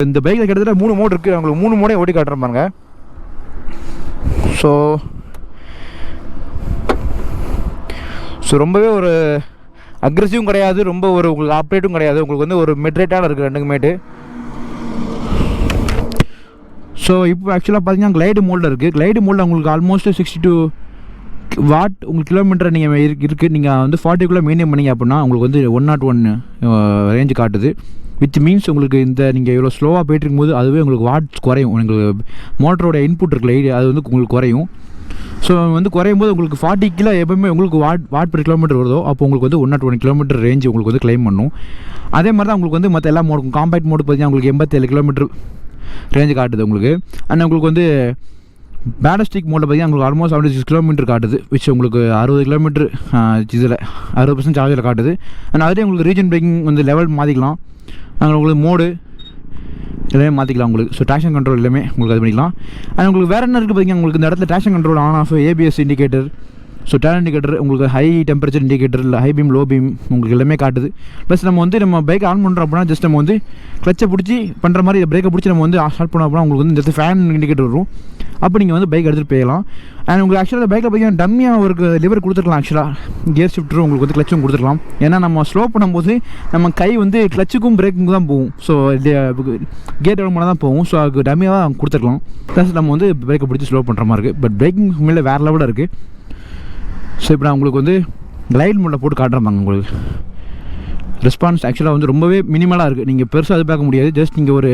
இந்த பைக்கில் கிட்டத்தட்ட 3 மோட் இருக்குது. உங்களுக்கு 3 மோடே ஓட்டி காட்டுறேன் பாருங்க. ஸோ ரொம்பவே ஒரு அக்ரெசிவும் கிடையாது, ரொம்ப ஒரு உங்களுக்கு ஆப்ரேட்டும் கிடையாது. உங்களுக்கு வந்து ஒரு மிட்ரேட்டான இருக்குது ரெண்டுக்குமேட்டு. ஸோ இப்போ ஆக்சுவலாக பார்த்தீங்கன்னா கிளைடு மோடில் இருக்குது. கிளைடு மோடில் உங்களுக்கு ஆல்மோஸ்ட் 62 வாட் உங்களுக்கு கிலோமீட்டர் நீங்கள் இருக்குது. நீங்கள் வந்து 40 மெயின்டைன் பண்ணிங்க அப்படின்னா உங்களுக்கு வந்து 101 ரேஞ்சு காட்டுது. விச் மீன்ஸ் உங்களுக்கு இந்த நீங்கள் இவ்வளோ ஸ்லோவாக போயிட்டு இருக்கும்போது அதுவே உங்களுக்கு வாட்ஸ் குறையும். உங்களுக்கு மோட்டரோட இன்புட் இருக்குல்ல, அது வந்து உங்களுக்கு குறையும். ஸோ வந்து குறையும் போது உங்களுக்கு 40 கிலோ எப்போயுமே உங்களுக்கு வாட் per கிலோமீட்டர் வருதோ அப்போ உங்களுக்கு வந்து 101 கிலோமீட்டர் ரேஞ்சு உங்களுக்கு வந்து கிளைம் பண்ணும். அதே மாதிரி தான் உங்களுக்கு வந்து மற்ற எல்லா மோடும் காம்பேக்ட் மோடு பார்த்தீங்கன்னா உங்களுக்கு 87 கிலோமீட்டர் ரேஞ்சு காட்டுது உங்களுக்கு. அண்ட் உங்களுக்கு வந்து பேலஸ்டிக் மோடில் பார்த்தீங்கன்னா உங்களுக்கு ஆல்மோஸ்ட் 76 கிலோமீட்டர் காட்டுது. விச் உங்களுக்கு 60 கிலோமீட்டர் இதில் 60% சார்ஜில் காட்டுது. அண்ட் அதே உங்களுக்கு ரீஜன் பிரேக்கிங் வந்து லெவல் மாற்றிக்கலாம். நாங்கள் உங்களுக்கு மோடு எல்லாமே மாற்றிக்கலாம் உங்களுக்கு. ஸோ ட்ராக்ஷன் கண்ட்ரோல் எல்லாமே உங்களுக்கு அது பண்ணிக்கலாம். அண்ட் உங்களுக்கு வேறு என்ன இருக்குது பார்த்தீங்கன்னா உங்களுக்கு இந்த இடத்துல traction control on off, ABS indicator, so turn indicator, உங்களுக்கு ஹை டெம்பரேச்சர் இண்டிகேட்டர், இல்லை ஹை பீம் லோ பீம் உங்களுக்கு எல்லாமே காட்டுது. ப்ளஸ் நம்ம வந்து நம்ம பைக் ஆன் பண்ணுறோம் அப்படின்னா ஜஸ்ட் நம்ம வந்து கிளச்சை பிடிச்சி பண்ணுற மாதிரி பிரேக்கை பிடிச்சி நம்ம வந்து ஸ்டார்ட் பண்ணோம் அப்படின்னா உங்களுக்கு வந்து இந்த ஃபேன் இண்டிகேட்டர் வரும். அப்போ நீங்கள் வந்து பைக் எடுத்துகிட்டு போயிடலாம். அண்ட் உங்களுக்கு ஆக்சுவலாக பைக்கில் பார்த்தீங்கன்னா டம்மியாக ஒரு லிவர் கொடுத்துருக்கலாம். ஆக்சுவலாக கியர் ஷிஃப்டரும் உங்களுக்கு வந்து கிளச்சும் கொடுத்துருக்கலாம். ஏன்னா நம்ம ஸ்லோ பண்ணும்போது நம்ம கை வந்து கிளச்சுக்கும் பிரேக்குக்கும் தான் போகும். ஸோ கியர் டெவலப் பண்ண தான் போகும். ஸோ அதுக்கு டம்மியாக தான் கொடுத்துருக்கலாம். ப்ளஸ் நம்ம வந்து பிரேக்கை பிடிச்சி ஸ்லோ பண்ணுற மாதிரி இருக்குது. பட் பிரேக்கிங் மேலே வேறு லெவலில் இருக்குது. ஸோ இப்போ நான் உங்களுக்கு வந்து கிளைட் மோடில் போட்டு காட்டுறாங்க. உங்களுக்கு ரெஸ்பான்ஸ் ஆக்சுவலாக வந்து ரொம்பவே மினிமலாக இருக்குது. நீங்கள் பெருசாக அது பார்க்க முடியாது. ஜஸ்ட் நீங்கள் ஒரு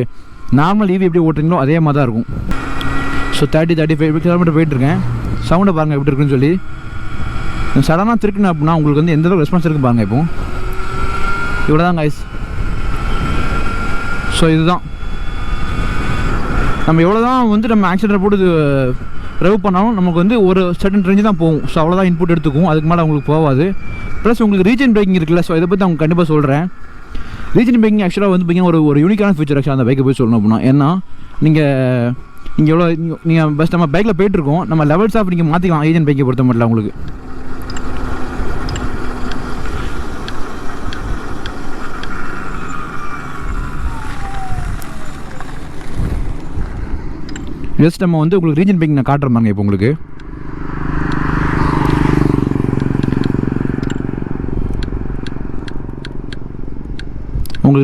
நார்மல் ஈவி எப்படி ஓட்டுறீங்களோ அதே மாதிரி தான் இருக்கும். ஸோ 35 கிலோமீட்டர் போயிட்டுருக்கேன். சவுண்டை பாருங்கள் எப்படி இருக்குன்னு சொல்லி. சடனாக திருக்குன்னு அப்படின்னா உங்களுக்கு வந்து எந்த அளவுக்கு ரெஸ்பான்ஸ் இருக்குது பாருங்கள். இப்போ இவ்வளோ தான் கைஸ். ஸோ இதுதான் நம்ம எவ்வளோ தான் வந்து நம்ம ஆக்சிடென்ட் போட்டு ரெவ் பண்ணாலும் நமக்கு வந்து ஒரு சர்டன் ரேஞ்சு தான் போகும். ஸோ அவ்வளோதான் இன்புட் எடுத்துக்கும், அதுக்கு மேலே உங்களுக்கு போகாது. ப்ளஸ் உங்களுக்கு ரீஜன் பிரேக்கிங் இருக்குல்ல, ஸோ இதை பற்றி அவங்க கண்டிப்பாக சொல்கிறேன். ரீஜன் பிரேக்கிங் ஆக்சுவலாக வந்து பார்த்தீங்கன்னா ஒரு யூனிக்கான ஃபீச்சர் ஆக்சுவலாக அந்த பைக்கை போய் சொல்லணும் அப்படின்னா. ஏன்னா நீங்கள் எவ்வளோ நீங்கள் பெஸ்ட் நம்ம பைக்கில் போய்ட்டுருக்கோம், நம்ம லெவல்ஸ் ஆஃப் நீங்கள் மாற்றிக்கலாம். ரீஜன் பைக்கை பொறுத்த மட்டும் உங்களுக்கு ஜஸ்ட் நம்ம வந்து உங்களுக்கு ரீஜன் பிரேக்கிங் நான் காட்டுறேன் பாருங்க. இப்போ உங்களுக்கு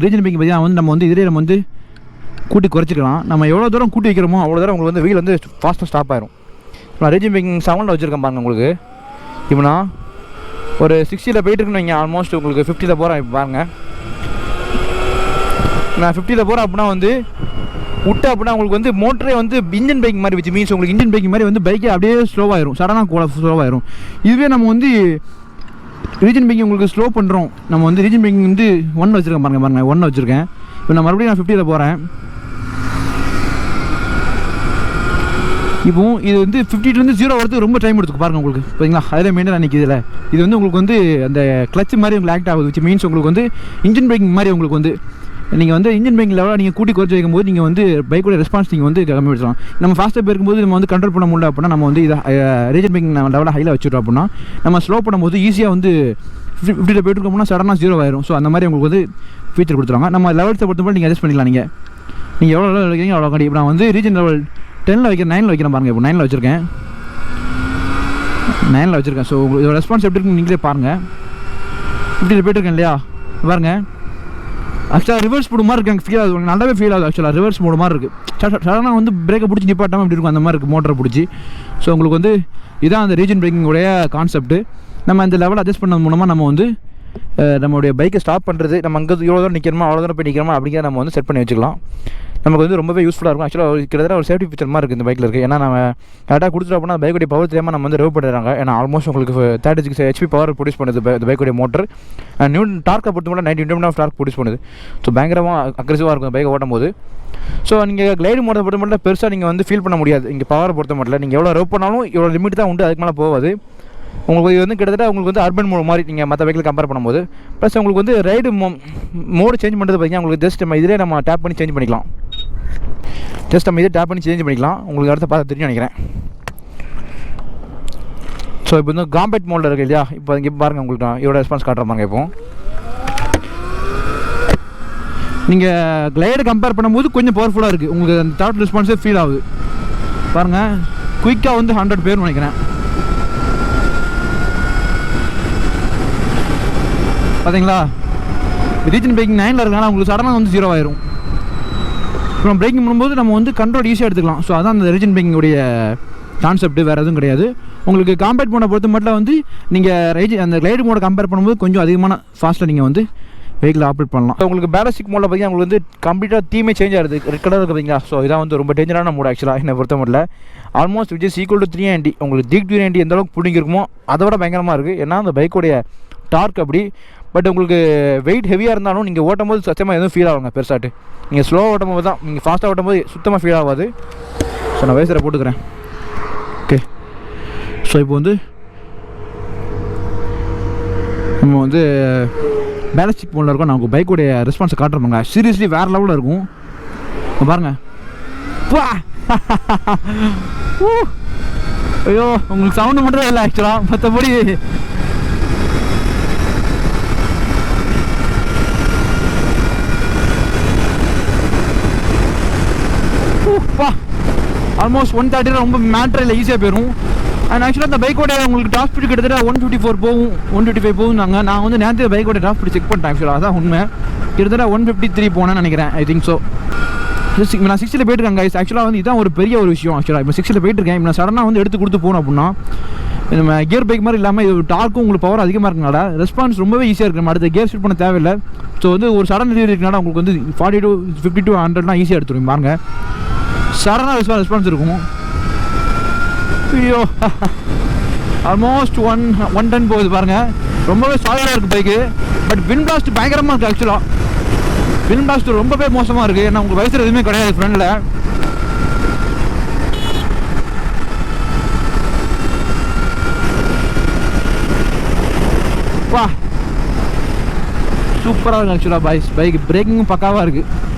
ரீஜன் பிரேக்கிங் பார்த்தீங்கன்னா வந்து நம்ம வந்து இதிலே நம்ம வந்து கூட்டி குறைச்சிக்கலாம். நம்ம எவ்வளோ தூரம் கூட்டி வைக்கிறோமோ அவ்வளோ தூரம் உங்களுக்கு வந்து வீல் வந்து ஃபாஸ்ட்டாக ஸ்டாப் ஆயிரும். நான் ரீஜன் பிரேக்கிங் 7ல் வச்சுருக்கேன் பாருங்கள். உங்களுக்கு இப்போ நான் ஒரு 60ல் போயிட்டுருக்குன்னு வைங்க. ஆல்மோஸ்ட் உங்களுக்கு 50ல் போகிறேன். இப்போ பாருங்கள், நான் 50ல் போகிறேன் அப்படின்னா வந்து விட்டு அப்படின்னா உங்களுக்கு வந்து மோட்டரே வந்து இன்ஜின் பிரேக்கிங் மாதிரி வச்சு மீன்ஸ் உங்களுக்கு இன்ஜின் பிரேக்கிங் மாதிரி வந்து பைக்கே அப்படியே ஸ்லோவாயிரும். சடனாக ஸ்லோவாயிரும். இதுவே நம்ம வந்து ரீஜன் பிரேக்கிங் உங்களுக்கு ஸ்லோ பண்ணுறோம். நம்ம வந்து ரீஜன் பிரேக்கிங் வந்து 1 வச்சுருக்கேன் பாருங்கள். 1 வச்சுருக்கேன். இப்போ நான் மறுபடியும் 50ல் போகிறேன். இப்போ இது வந்து 50லேருந்து 0 வரதுக்கு ரொம்ப டைம் எடுத்துக்கும் பாருங்கள் உங்களுக்கு. பார்த்தீங்களா, அதில் மெயினாக அன்றைக்கி இதில் இது வந்து உங்களுக்கு வந்து அந்த கிளச் மாதிரி உங்களுக்கு ஆக்ட் ஆகுது. விச் மீன்ஸ் உங்களுக்கு வந்து இன்ஜின் பிரேக்கிங் மாதிரி உங்களுக்கு வந்து நீங்கள் வந்து இன்ஜின் பிரேக்கிங் லெவலாக நீங்கள் கூட்டி குறைச்சி வைக்கும்போது நீங்கள் வந்து பைக்கோட ரெஸ்பான்ஸ் நீங்கள் வந்து கம்மிப்படுத்தலாம். நம்ம ஃபாஸ்ட்டாக போயிருக்கும்போது நம்ம வந்து கண்ட்ரோல் பண்ண முடியல அப்படின்னா நம்ம வந்து இதை ரீஜன் பிரேக்கிங் லெவலாக ஹையில் வச்சுட்டோம் அப்படின்னா நம்ம ஸ்லோ பண்ணும்போது ஈஸியாக வந்து 50ல் போய்ட்டு இருக்கோம்னா சடனாக 0 ஆயிரும். ஸோ அந்த மாதிரி உங்களுக்கு வந்து ஃபீச்சர் கொடுத்துருவாங்க. நம்ம லெவல்ஸை பொறுத்தவரை நீங்கள் அட்ஜஸ்ட் பண்ணிக்கலாம். நீங்கள் எவ்வளோ லெவல் வைக்கிறீங்க அவ்வளோ கண்டி. இப்போ நான் வந்து ரீஜன் லெவல் 10ல் வைக்கிறேன், 9ல் வைக்கிறேன் பாருங்கள். இப்போ 9ல் வச்சுருக்கேன். 9ல் வச்சுருக்கேன். ஸோ இதோட ரெஸ்பான்ஸ் எப்படி இருக்குன்னு நீங்களே பாருங்கள். 50ல் போய்ட்டுருக்கேன் இல்லையா பாருங்கள். ஆக்சுவலாக ரிவர்ஸ் போடு மாதிரி இருக்குது. எனக்கு ஃபீல் ஆகுது, நல்லாவே ஃபீல் ஆகுது. ஆக்சுவலாக ரிவர்ஸ் போடு மாதிரி இருக்குது. சடனாக வந்து பிரேக்கை பிடிச்சி நிப்பாட்டாமல் இப்படி இருக்கும் அந்த மாதிரி இருக்குது மோட்டரை பிடிச்சி. ஸோ உங்களுக்கு வந்து இதான் அந்த ரீஜன் பிரேக்கிங்கோடைய கான்செப்ட்டு. நம்ம இந்த லெவல் அட்ஜஸ்ட் பண்ணது மூலமாக நம்ம வந்து நம்மளுடைய பைக்கை ஸ்டாப் பண்ணுறது, நம்ம அங்கே எவ்வளோ தூரம் நிற்கிறோமோ அவ்வளோ தூரம் போய் நிற்கிறோமா அப்படிங்கிறத நம்ம வந்து செட் பண்ணி வச்சுக்கலாம். நமக்கு வந்து ரொம்பவே யூஸ்ஃபுல்லாக இருக்கும். ஆக்சுவலாக கிட்டத்தட்ட ஒரு சேஃப்டி ஃபீச்சர் மாதிரி இருக்குது இந்த பைக்கில் இருக்குது. ஏன்னா நம்ம கரெக்டாக கொடுத்துட்டோம் அப்படின்னா பைக்குடைய பவர் தெரியாமல் நம்ம வந்து ரெவ் பண்ணுறாங்க. ஏன்னா ஆல்மோஸ்ட் உங்களுக்கு 36 HP பவர் ப்ரொடியூஸ் பண்ணுது இந்த பைக்குடைய மோட்டர். நியூட்டன் டார்க்கை பொறுத்த மட்டும் 90 Nm டார்க் ப்ரொடியூஸ் பண்ணுது. ஸோ பயங்கரமாக அக்ரெசிவாக இருக்கும் பைக்கை ஓட்டும் போது. ஸோ நீங்கள் கிளைடு மோட்டை பொறுத்த மட்டும் பெருசாக நீங்கள் வந்து ஃபீல் பண்ண முடியாது. இங்கே பவரை பொறுத்த மட்டும் நீங்கள் எவ்வளோ ரெவ் பண்ணாலும் இவ்வளோ லிமிட் தான் உண்டு, அதுக்கு மேலே போகாது. உங்களுக்கு இது வந்து கிட்டத்தட்ட உங்களுக்கு வந்து அர்பன் மோட் மாதிரி நீங்கள் மற்ற பைக்கில் கம்பேர் பண்ணும்போது. ப்ளஸ் உங்களுக்கு வந்து ரைடு மோடு சேஞ்ச் பண்ணுறது பார்த்தீங்கன்னா உங்களுக்கு ஜஸ்ட் நம்ம இதிலே நம்ம டேப் பண்ணி சேஞ்ச் பண்ணிக்கலாம். உங்களுக்கு அடுத்த பார்த்து தெரியும் நினைக்கிறேன். ஸோ இப்போ வந்து காம்பேக்ட் மோடில் இருக்குது இல்லையா. இப்போ இங்கே பாருங்கள் உங்களுக்கு நான் இதோட ரெஸ்பான்ஸ் காட்டுறேன் பாருங்க. இப்போ நீங்கள் கிளைடு கம்பேர் பண்ணும்போது கொஞ்சம் பவர்ஃபுல்லாக இருக்குது. உங்களுக்கு அந்த த்ராட்டில் ரெஸ்பான்ஸே ஃபீல் ஆகுது பாருங்கள். குயிக்காக வந்து 100 பேர் நினைக்கிறேன். பார்த்தீங்களா, ரீஜன் பிரேக்கிங் 9ல் இருக்காங்க, உங்களுக்கு சடனாக வந்து 0 ஆயிரும். அப்புறம் பிரேக்கிங் பண்ணும்போது நம்ம வந்து கண்ட்ரோல் ஈஸியாக எடுத்துக்கலாம். ஸோ அதான் அந்த ரீஜன் பிரேக்கிங்குடைய கான்செப்ட், வேறு எதுவும் கிடையாது. உங்களுக்கு காம்பேக்ட் மோடை பொறுத்த மட்டும் வந்து நீங்கள் அந்த கிளைடு மோடை கம்பேர் பண்ணும்போது கொஞ்சம் அதிகமான ஃபாஸ்ட்டில் நீங்கள் வந்து வெஹிக்கிள் ஆப்ரேட் பண்ணலாம். ஸோ உங்களுக்கு பேலஸ்டிக் மோடில் பார்த்தீங்கன்னா உங்களுக்கு வந்து கம்ப்ளீட்டாக தீமே சேஞ்ச் ஆகுது. ரெட் கலர் இருக்குது பார்த்தீங்களா. ஸோ இதான் வந்து ரொம்ப டேஞ்சரான மோட் ஆக்சுவலாக என்னை பொறுத்த மட்டும். Almost which is equal to 390. உங்களுக்கு தீக் 390 எந்த அளவுக்கு பிடிங்கிருக்குமோ அதை விட பயங்கரமாக இருக்குது. ஏன்னா அந்த பைக்கோடைய டார்க் அப்படி. பட் உங்களுக்கு வெயிட் ஹெவியாக இருந்தாலும் நீங்கள் ஓட்டும் போது சத்தியமாக எதுவும் ஃபீல் ஆகுங்க பெருசாட்டு. நீங்கள் ஸ்லோவாக ஓட்டும் போது தான், நீங்கள் ஃபாஸ்ட்டாக ஓட்டும் போது சுத்தமாக ஃபீல் ஆகாது. ஸோ நான் வைசரை போட்டுக்கிறேன். ஓகே, ஸோ இப்போ வந்து நம்ம வந்து பேலஸ்டிக் மோடில் இருக்கும். நான் பைக்கோடைய ரெஸ்பான்ஸை காட்டுறோங்க. சீரியஸ்லி வேறு லெவலில் இருக்கும் பாருங்கள். ஐயோ, உங்களுக்கு சவுண்டு மட்டும் இல்லை ஆக்சுவலாக, மற்றபடி ஆல்மோஸ்ட் 130 ரொம்ப மேட்ரில் ஈஸியாக போயிடும். அண்ட் ஆக்சுவலாக அந்த பைக்கோட உங்களுக்கு டாப் ஸ்பீடு கிட்டத்தட்ட 154 போகும், 155 போகும்னாங்க. நான் வந்து நேரத்தை பைக்கோட டாப் ஸ்பீடு செக் பண்ணிட்டேன் ஆக்சுவலாக, அதான் உண்மை. கிட்டத்தட்ட 153 போனேன்னு நினைக்கிறேன், ஐ திங்க் ஸோ. நான் 60ல் போயிட்டுருக்கேன் கைஸ். ஆக்சுவலாக வந்து இதுதான் ஒரு பெரிய ஒரு விஷயம். ஆக்சுவலாக இப்போ 60ல் போயிட்டுருக்கேன். இப்போ நான் சடனாக வந்து எடுத்து கொடுத்து போகணும் அப்படின்னா நம்ம கியர் பைக் மாதிரி இல்லாமல் இது டார்க்கும் உங்களுக்கு பவர் அதிகமாக இருக்கனால ரெஸ்பான்ஸ் ரொம்பவே ஈஸியாக இருக்குது. நம்ம அடுத்த கியர் ஷிஃப்ட் பண்ண தேவையில்லை. ஸோ வந்து ஒரு சடன் டெலிவரி இருக்கனால உங்களுக்கு வந்து 40 to 50 to 100 ஈஸியாக எடுத்துருவீங்க பாருங்க. சடனாக ரெஸ்பான்ஸ் இருக்கும். ஐயோ, ஆல்மோஸ்ட் 110 போகுது பாருங்கள். ரொம்பவே சாலிடாக இருக்குது பைக்கு. பட் விண்ட் பிளாஸ்ட் பயங்கரமாக இருக்குது ஆக்சுவலாக. விண்ட் பிளாஸ்ட் ரொம்பவே மோசமாக இருக்குது. ஏன்னா உங்களுக்கு வயசில் எதுவுமே கிடையாது ஃப்ரெண்டில். வா, சூப்பராக இருக்குது ஆக்சுவலாக பைக். பிரேக்கிங்கும் பக்காவாக இருக்குது.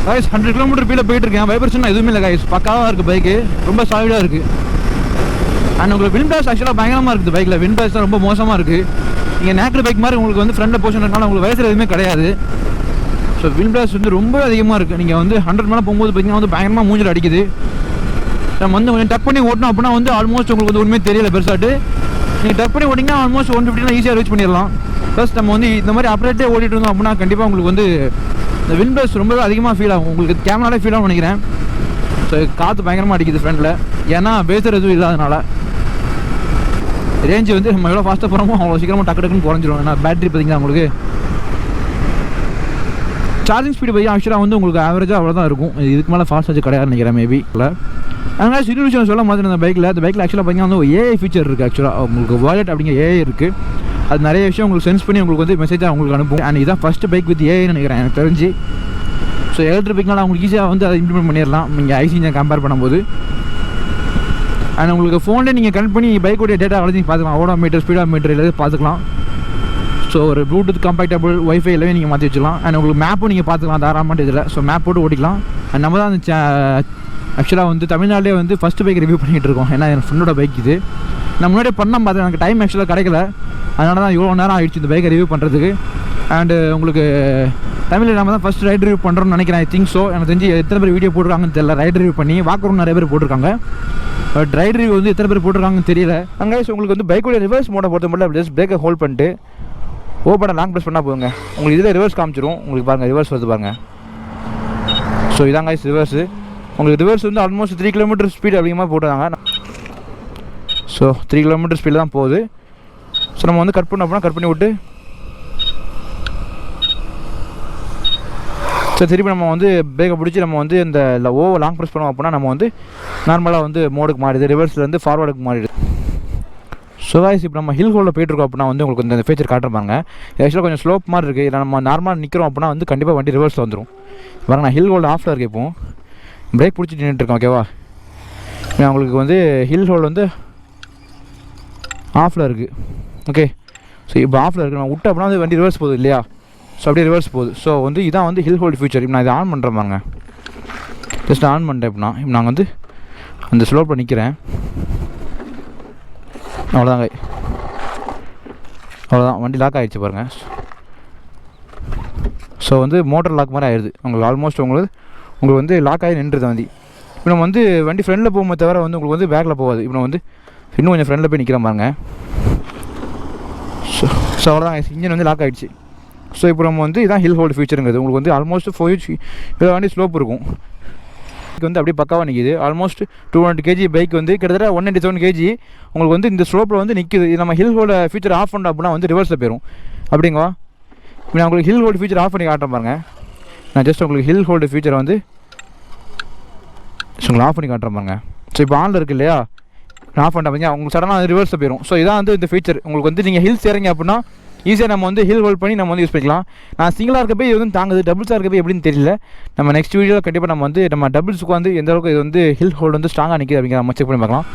கைஸ் 100 கிலோமீட்டர் ஸ்பீடில் போயிட்டுருக்கேன். வைப்ரேஷன் எதுவுமே இல்லை கைஸ், பக்காவாக இருக்குது பைக்கு. ரொம்ப சாலிடாக இருக்குது. அண்ட் உங்களுக்கு விண்ட் பிளாஸ்ட் ஆக்சுவலாக பயங்கரமாக இருக்குது பைக்கில். விண்ட் பிளாஸ்ட் தான் ரொம்ப மோசமாக இருக்குது. நீங்கள் நேக்கல் பைக் மாதிரி உங்களுக்கு வந்து ஃப்ரண்டில் போர்ஷன் இருக்கனால உங்களுக்கு வயசில் எதுவுமே கிடையாது. ஸோ விண்ட் பிளாஸ்ட் வந்து ரொம்ப அதிகமாக இருக்குது. நீங்கள் வந்து 100 மேலே போகும்போது பார்த்தீங்கன்னா வந்து பயங்கரமாக மூஞ்சில் அடிக்குது. நம்ம வந்து கொஞ்சம் டக் பண்ணி ஓட்டணும் அப்படின்னா வந்து ஆல்மோஸ்ட் உங்களுக்கு வந்து ஒன்றுமே தெரியல பெருசாட்டு. நீங்கள் டக் பண்ணி ஓட்டிங்கன்னா ஆல்மோஸ்ட் 150 ஈஸியாக ரீச் பண்ணிடலாம். ப்ளஸ் நம்ம வந்து இந்த மாதிரி அப்ரேட்டே ஓட்டிகிட்டு இருந்தோம் அப்படின்னா கண்டிப்பாக உங்களுக்கு வந்து இந்த விண்ட் பிளாஸ்ட் ரொம்பவே அதிகமாக ஃபீல் ஆகும். உங்களுக்கு கேமராலே ஃபீல் ஆகும் நினைக்கிறேன். ஸோ காற்று பயங்கரமாக அடிக்குது ஃப்ரெண்டில். ஏன்னா பேசர் எதுவும் இல்லாதனால ரேஞ்சு வந்து நம்ம எவ்வளோ ஃபாஸ்ட்டாக போகிறோமோ அவ்வளோ சீக்கிரமாக டக்கு டக்குன்னு குறைஞ்சிரும். ஏன்னா பேட்டரி பார்த்தீங்கன்னா உங்களுக்கு சார்ஜிங் ஸ்பீடு பற்றி ஆக்சுவலாக வந்து உங்களுக்கு ஆவரேஜாக அவ்வளோதான் இருக்கும். இதுக்கு மேலே ஃபாஸ்ட் சார்ஜ் கிடையாது நினைக்கிறேன் மேபி. இல்லை அதனால சிறு விஷயம் சொல்ல மாதிரி இந்த பைக்கில் ஆக்சுவலாக பார்த்தீங்கன்னா வந்து ஏஐ ஃபீச்சர் இருக்குது. ஆக்சுவலாக உங்களுக்கு வாலெட் அப்படிங்கிற ஏஐ இருக்குது. அது நிறைய விஷயம் உங்களுக்கு சென்ஸ் பண்ணி உங்களுக்கு வந்து மெசேஜாக உங்களுக்கு அனுப்பும். அண்ட் இதான் ஃபஸ்ட்டு பைக் வித் ஏஐன்னு நினைக்கிறேன் எனக்கு தெரிஞ்சு. ஸோ எலக்ட்ரிக் பைக்னால உங்களுக்கு ஈஸியாக வந்து அதை இம்ப்ளிமெண்ட் பண்ணிடலாம் நீங்கள் ஐசி இன்ஜின் கம்பேர் பண்ணும்போது. அண்ட் உங்களுக்கு ஃபோன்லேயே நீங்கள் கனெக்ட் பண்ணி பைக்கோடைய டேட்டா வளர்ச்சி பார்த்துக்கலாம். ஓடோமீட்டர், ஸ்பீடோமீட்டர் எல்லாத்தையும் பார்த்துக்கலாம். ஸோ ஒரு ப்ளூடூத் கம்பேட்டபிள் ஒய்ஃபை எல்லாமே நீங்கள் மாற்றி வச்சுக்கலாம். அண்ட் உங்களுக்கு மேப்பும் நீங்கள் பார்த்துக்கலாம் தாராளமாக இதில். ஸோ மேப் போட்டு ஓட்டிக்கலாம். அண்ட் நம்ம தான் அந்த ஆக்சுவலாக வந்து தமிழ்நாட்டிலே வந்து ஃபஸ்ட்டு பைக் ரிவ்யூ பண்ணிகிட்டு இருக்கோம். ஏன்னா என் ஃப்ரெண்டோட பைக் இது. நான் முன்னாடியே பண்ண பார்த்தேன், எனக்கு டைம் ஆக்சுவலாக கிடைக்கல. அதனால தான் இவ்வளோ நேரம் ஆகிடுச்சு இந்த பைக்கை ரிவ்யூ பண்ணுறதுக்கு. அண்டு உங்களுக்கு தமிழில் நம்ம தான் ஃபஸ்ட் ரைட் ரிவ்யூ பண்ணுறோம்னு நினைக்கிறேன். I think so. எனக்கு தெரிஞ்சு எத்தனை பேர் வீடியோ போட்டிருக்காங்கன்னு தெரியல. ரைட் ரிவ்யூ பண்ணி வாக்கரும் நிறைய பேர் போட்டிருக்காங்க. பட் ரைட் ரிவ்யூ வந்து எத்தனை பேர் போட்டிருக்காங்கன்னு தெரியல. அங்கே உங்களுக்கு வந்து பைக்கோட ரிவர்ஸ் மோடை பொறுத்த மட்டும் ஜஸ்ட் பிரேக்கை ஹோல்ட் பண்ணிட்டு ஓப்பனை லாங் ப்ரெஸ் பண்ணால் போதுங்க. உங்களுக்கு இதில் ரிவர்ஸ் காமிச்சிரும். உங்களுக்கு பாருங்கள் ரிவர்ஸ் வருது பாருங்கள். ஸோ இதாங்க ரிவர்ஸு. உங்களுக்கு ரிவர்ஸ் வந்து ஆல்மோஸ்ட் 3 கிலோமீட்டர் ஸ்பீடு அதிகமாக போட்டுருந்தாங்க. ஸோ 3 கிலோமீட்டர் ஸ்பீடில் தான் போகுது. ஸோ நம்ம வந்து கட் பண்ணோம் அப்படின்னா கட் பண்ணி விட்டு ஸோ திருப்பி நம்ம வந்து பிரேக்கை பிடிச்சி நம்ம வந்து இந்த லாங் ப்ரெஸ் பண்ணோம் அப்படின்னா நம்ம வந்து நார்மலாக வந்து மோடுக்கு மாறிடுது. ரிவர்ஸ்லேருந்து ஃபார்வர்டுக்கு மாறிடுது. ஸோ கைஸ் இப்போ நம்ம ஹில் ஹோலில் போயிட்டுருக்கோம் அப்படின்னா வந்து உங்களுக்கு இந்த ஃபீச்சர் காட்டுறாங்க. ஆக்சுவலாக கொஞ்சம் ஸ்லோப் மாதிரி இருக்குது. இல்லை நம்ம நார்மலாக நிற்கிறோம் அப்படின்னா வந்து கண்டிப்பாக வண்டி ரிவர்ஸில் வந்துடும். பாருங்க நான் ஹில் ஹோல்டு ஆஃபில் இருக்கேன். இப்போது பிரேக் பிடிச்சி நின்றுட்டுருக்கேன். ஓகேவா, உங்களுக்கு வந்து ஹில் ஹோல்டு வந்து ஆஃபில் இருக்குது. ஓகே, ஸோ இப்போ ஆஃபில் இருக்குது. நான் விட்டு அப்படின்னா வந்து வண்டி ரிவர்ஸ் போகுது இல்லையா? ஸோ அப்படியே ரிவர்ஸ் போகுது. ஸோ வந்து இதான் வந்து ஹில் ஹோல்டு ஃபீச்சர். இப்போ நான் இதை ஆன் பண்ணுறேன் பாருங்க. ஜஸ்ட் ஆன் பண்ணிட்டேன். இப்போ நாங்கள் வந்து அந்த ஸ்லோப்பில் நிற்கிறேன். அவ்வளோதாங்க, அவ்வளோதான், வண்டி லாக் ஆகிடுச்சு பாருங்கள். ஸோ வந்து மோட்டர் லாக் மாதிரி ஆயிடுது உங்களுக்கு. ஆல்மோஸ்ட் உங்களுக்கு வந்து லாக் ஆகி நின்றுது வண்டி. இப்போ நம்ம வந்து வண்டி ஃப்ரெண்டில் போகும்போது தவிர வந்து உங்களுக்கு வந்து பேக்கில் போகாது. இப்போ நம்ம வந்து இன்னும் கொஞ்சம் ஃப்ரெண்டில் போய் நிற்கிற பாருங்க. ஸோ அவ்வளோதான், இன்ஜின் வந்து லாக் ஆகிடுச்சு. ஸோ இப்போ நம்ம வந்து இதான் ஹில் ஹோல்டு ஃபீச்சருங்கிறது. உங்களுக்கு வந்து ஆல்மோஸ்ட் 4 இதில் வண்டி ஸ்லோப் இருக்கும். பைக் வந்து அப்படியே பக்காவாக நிற்கிது. ஆல்மோஸ்ட் 200 kg பைக் வந்து கிட்டத்தட்ட 197 kg உங்களுக்கு வந்து இந்த ஸ்லோப்பில் வந்து நிற்கிது. இது நம்ம ஹில் ஹோல்டு ஃபீச்சர் ஆஃப் பண்ணோம் அப்படின்னா வந்து ரிவர்ஸில் போயிடும். அப்படிங்கவா? இப்போ நான் உங்களுக்கு ஹில் ஹோல்டு ஃபீச்சர் ஆஃப் பண்ணி காட்டுறேன் பாருங்க. நான் ஜஸ்ட் உங்களுக்கு ஹில் ஹோல்டு ஃபீச்சரை வந்து உங்களுக்கு ஆஃப் பண்ணி காட்டுறேன் பாருங்க. ஸோ இப்போ ஆனில் இருக்குது இல்லையா? ஆஃப் பண்ணிட்டேன் உங்களுக்கு சடனாக அது ரிவர்ஸில் போயிடும். ஸோ இதான் வந்து இந்த ஃபீச்சர். உங்களுக்கு வந்து நீங்கள் ஹில்ஸ் இறங்க அப்படின்னா ஈஸியாக நம்ம வந்து ஹில் ஹோல்ட் பண்ணி நம்ம வந்து யூஸ் பண்ணிக்கலாம். நான் சிங்கிளாக இருக்க போய் இது வந்து தாங்குது, டபுள்ஸாக இருக்க போய் எப்படின்னு தெரியல. நம்ம நெக்ஸ்ட் வீடியோவில் கண்டிப்பாக நம்ம டபுள்ஸுக்கு வந்து எந்த அளவுக்கு இது வந்து ஹில் ஹோல்டு வந்து ஸ்ட்ராங்காக நிற்கிது அப்படிங்கிற நம்ம செக் பண்ணி பார்க்கலாம்.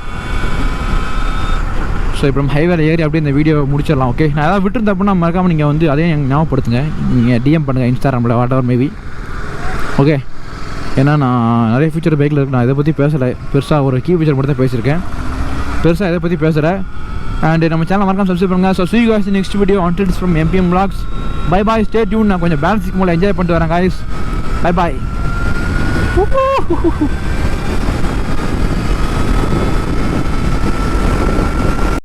ஸோ இப்போ நம்ம ஹைவேல ஏறி அப்படியே இந்த வீடியோ முடிச்சிடலாம். ஓகே, நான் ஏதாவது விட்டுருந்தேன் அப்படின்னா மறக்காமல் நீங்கள் வந்து அதையும் எனக்கு ஞாபகப்படுத்துங்க. நீங்கள் டிஎம் பண்ணுங்கள் இன்ஸ்டாகிராமில் வாட் மேபி. ஓகே, ஏன்னா நான் நிறைய ஃபியூச்சர் பைக்கில் இருக்கு. நான் இதை பற்றி பேசலை, பெருசாக ஒரு கீ ஃபீச்சர் மட்டும் தான் பேசியிருக்கேன், பெருசாக இதை பற்றி பேசுகிறேன். அண்ட் நம்ம சேனல் மறக்காம சப்ஸ்கிரைப் பண்ணுங்கள். So see you guys in next video until it's from MPM Vlogs. Bye bye, stay tuned. நான் கொஞ்சம் பேலன்ஸுக்கு மூலம் என்ஜாய் பண்ணிட்டு வரேன் guys. Bye bye.